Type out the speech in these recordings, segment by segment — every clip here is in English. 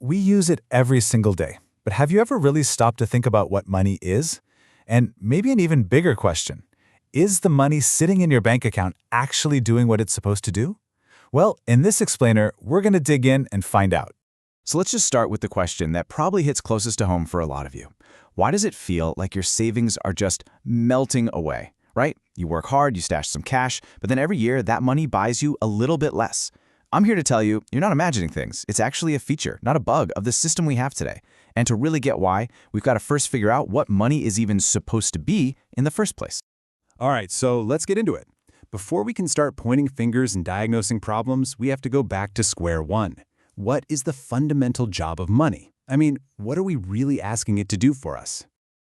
We use it every single day. But have you ever really stopped to think about what money is? And maybe an even bigger question. Is the money sitting in your bank account actually doing what it's supposed to do? Well, in this explainer, we're going to dig in and find out. So let's just start with the question that probably hits closest to home for a lot of you. Why does it feel like your savings are just melting away, right? You work hard, you stash some cash, but then every year that money buys you a little bit less. I'm here to tell you, you're not imagining things. It's actually a feature, not a bug, of the system we have today. And to really get why, we've got to first figure out what money is even supposed to be in the first place. All right, so let's get into it. Before we can start pointing fingers and diagnosing problems, we have to go back to square one. What is the fundamental job of money? I mean, what are we really asking it to do for us?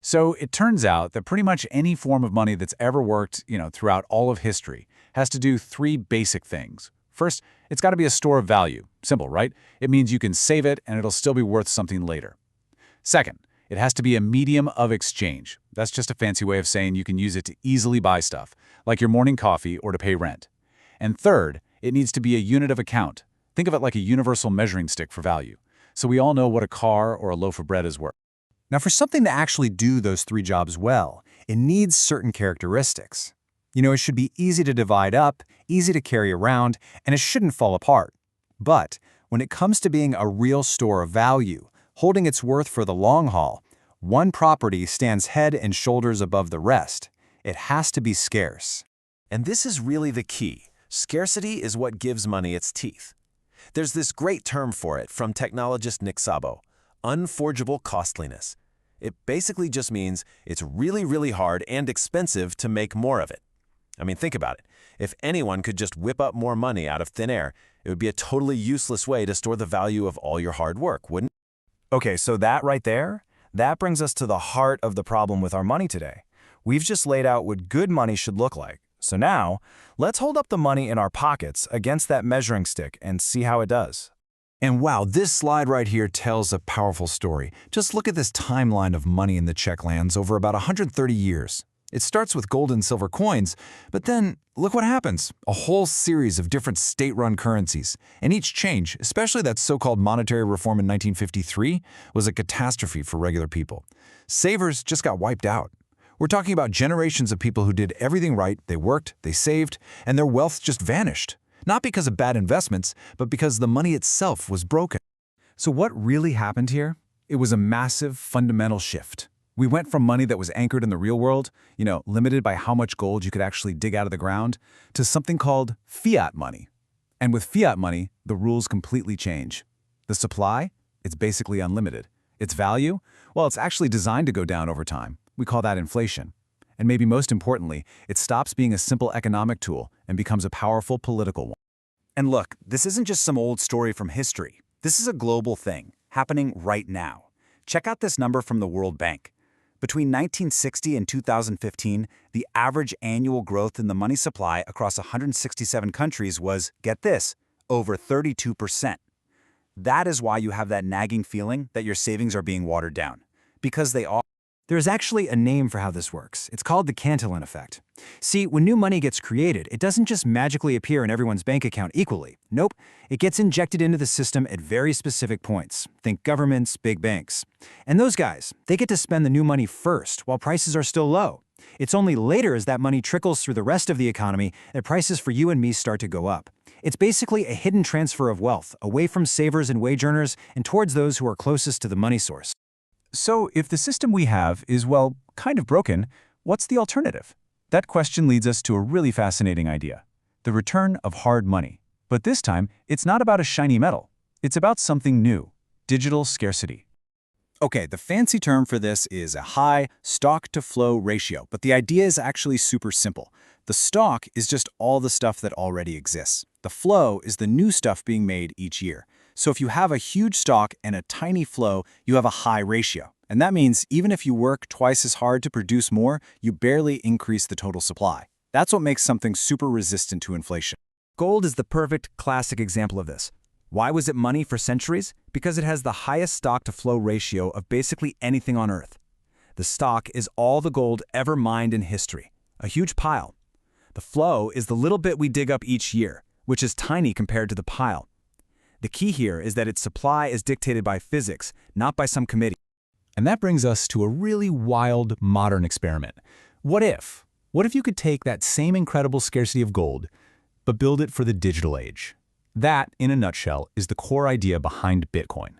So it turns out that pretty much any form of money that's ever worked, throughout all of history has to do three basic things. First, it's got to be a store of value. Simple, right? It means you can save it and it'll still be worth something later. Second, it has to be a medium of exchange. That's just a fancy way of saying you can use it to easily buy stuff, like your morning coffee or to pay rent. And third, it needs to be a unit of account. Think of it like a universal measuring stick for value. So we all know what a car or a loaf of bread is worth. Now, for something to actually do those three jobs well, it needs certain characteristics. It should be easy to divide up, easy to carry around, and it shouldn't fall apart. But when it comes to being a real store of value, holding its worth for the long haul, one property stands head and shoulders above the rest. It has to be scarce. And this is really the key. Scarcity is what gives money its teeth. There's this great term for it from technologist Nick Szabo, unforgeable costliness. It basically just means it's really, really hard and expensive to make more of it. I mean, think about it. If anyone could just whip up more money out of thin air, it would be a totally useless way to store the value of all your hard work, wouldn't it? Okay, so that right there, that brings us to the heart of the problem with our money today. We've just laid out what good money should look like. So now, let's hold up the money in our pockets against that measuring stick and see how it does. And wow, this slide right here tells a powerful story. Just look at this timeline of money in the Czech lands over about 130 years. It starts with gold and silver coins, but then look what happens. A whole series of different state-run currencies. And each change, especially that so-called monetary reform in 1953, was a catastrophe for regular people. Savers just got wiped out. We're talking about generations of people who did everything right, they worked, they saved, and their wealth just vanished. Not because of bad investments, but because the money itself was broken. So what really happened here? It was a massive fundamental shift. We went from money that was anchored in the real world, limited by how much gold you could actually dig out of the ground, to something called fiat money. And with fiat money, the rules completely change. The supply, it's basically unlimited. Its value, well, it's actually designed to go down over time. We call that inflation. And maybe most importantly, it stops being a simple economic tool and becomes a powerful political one. And look, this isn't just some old story from history. This is a global thing, happening right now. Check out this number from the World Bank. Between 1960 and 2015, the average annual growth in the money supply across 167 countries was, get this, over 32%. That is why you have that nagging feeling that your savings are being watered down. Because they are. There's actually a name for how this works. It's called the Cantillon effect. See, when new money gets created, it doesn't just magically appear in everyone's bank account equally. Nope, it gets injected into the system at very specific points. Think governments, big banks. And those guys, they get to spend the new money first while prices are still low. It's only later as that money trickles through the rest of the economy that prices for you and me start to go up. It's basically a hidden transfer of wealth away from savers and wage earners and towards those who are closest to the money source. So if the system we have is, well, kind of broken, what's the alternative? That question leads us to a really fascinating idea, the return of hard money. But this time, it's not about a shiny metal. It's about something new, digital scarcity. Okay, the fancy term for this is a high stock-to-flow ratio, but the idea is actually super simple. The stock is just all the stuff that already exists. The flow is the new stuff being made each year. So if you have a huge stock and a tiny flow, you have a high ratio. And that means even if you work twice as hard to produce more, you barely increase the total supply. That's what makes something super resistant to inflation. Gold is the perfect classic example of this. Why was it money for centuries? Because it has the highest stock-to-flow ratio of basically anything on Earth. The stock is all the gold ever mined in history, a huge pile. The flow is the little bit we dig up each year, which is tiny compared to the pile. The key here is that its supply is dictated by physics, not by some committee. And that brings us to a really wild modern experiment. What if? What if you could take that same incredible scarcity of gold, but build it for the digital age? That, in a nutshell, is the core idea behind Bitcoin.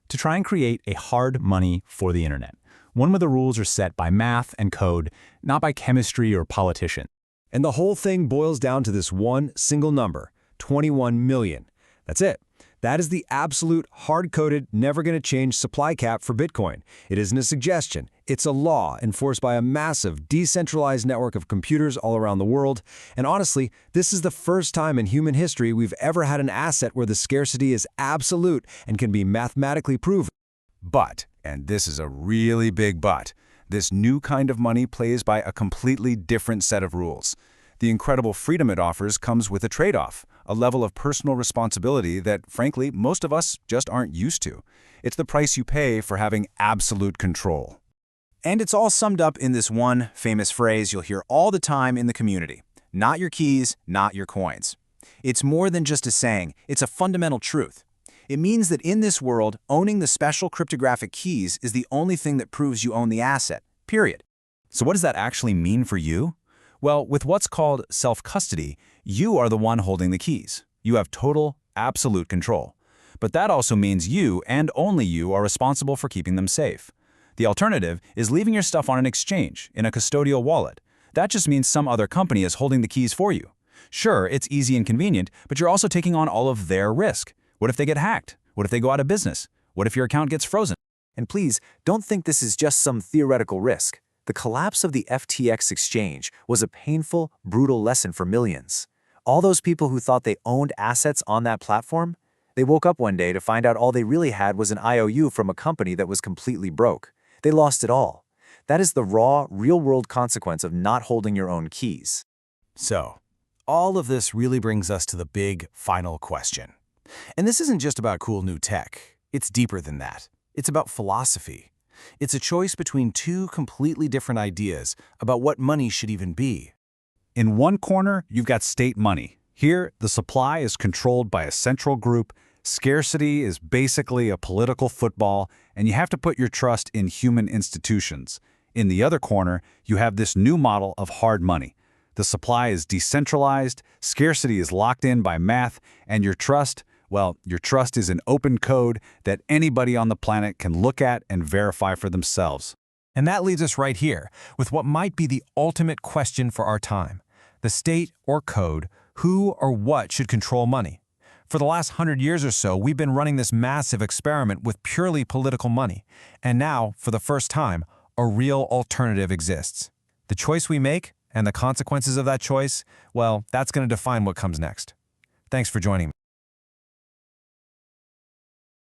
To try and create a hard money for the internet, one where the rules are set by math and code, not by chemistry or politicians. And the whole thing boils down to this one single number, 21 million. That's it. That is the absolute, hard-coded, never-gonna-change supply cap for Bitcoin. It isn't a suggestion. It's a law enforced by a massive, decentralized network of computers all around the world. And honestly, this is the first time in human history we've ever had an asset where the scarcity is absolute and can be mathematically proven. But, and this is a really big but, this new kind of money plays by a completely different set of rules. The incredible freedom it offers comes with a trade-off, a level of personal responsibility that, frankly, most of us just aren't used to. It's the price you pay for having absolute control. And it's all summed up in this one famous phrase you'll hear all the time in the community. Not your keys, not your coins. It's more than just a saying, it's a fundamental truth. It means that in this world, owning the special cryptographic keys is the only thing that proves you own the asset, period. So what does that actually mean for you? Well, with what's called self-custody, you are the one holding the keys. You have total, absolute control. But that also means you, and only you, are responsible for keeping them safe. The alternative is leaving your stuff on an exchange, in a custodial wallet. That just means some other company is holding the keys for you. Sure, it's easy and convenient, but you're also taking on all of their risk. What if they get hacked? What if they go out of business? What if your account gets frozen? And please, don't think this is just some theoretical risk. The collapse of the FTX exchange was a painful, brutal lesson for millions. All those people who thought they owned assets on that platform, they woke up one day to find out all they really had was an IOU from a company that was completely broke. They lost it all. That is the raw, real-world consequence of not holding your own keys. So, all of this really brings us to the big, final question. And this isn't just about cool new tech. It's deeper than that. It's about philosophy. It's a choice between two completely different ideas about what money should even be. In one corner, you've got state money. Here, the supply is controlled by a central group, scarcity is basically a political football, and you have to put your trust in human institutions. In the other corner, you have this new model of hard money. The supply is decentralized, scarcity is locked in by math, and your trust, well, your trust is an open code that anybody on the planet can look at and verify for themselves. And that leaves us right here with what might be the ultimate question for our time. The state or code, who or what should control money? For the last 100 years or so, we've been running this massive experiment with purely political money. And now, for the first time, a real alternative exists. The choice we make and the consequences of that choice, well, that's going to define what comes next. Thanks for joining me.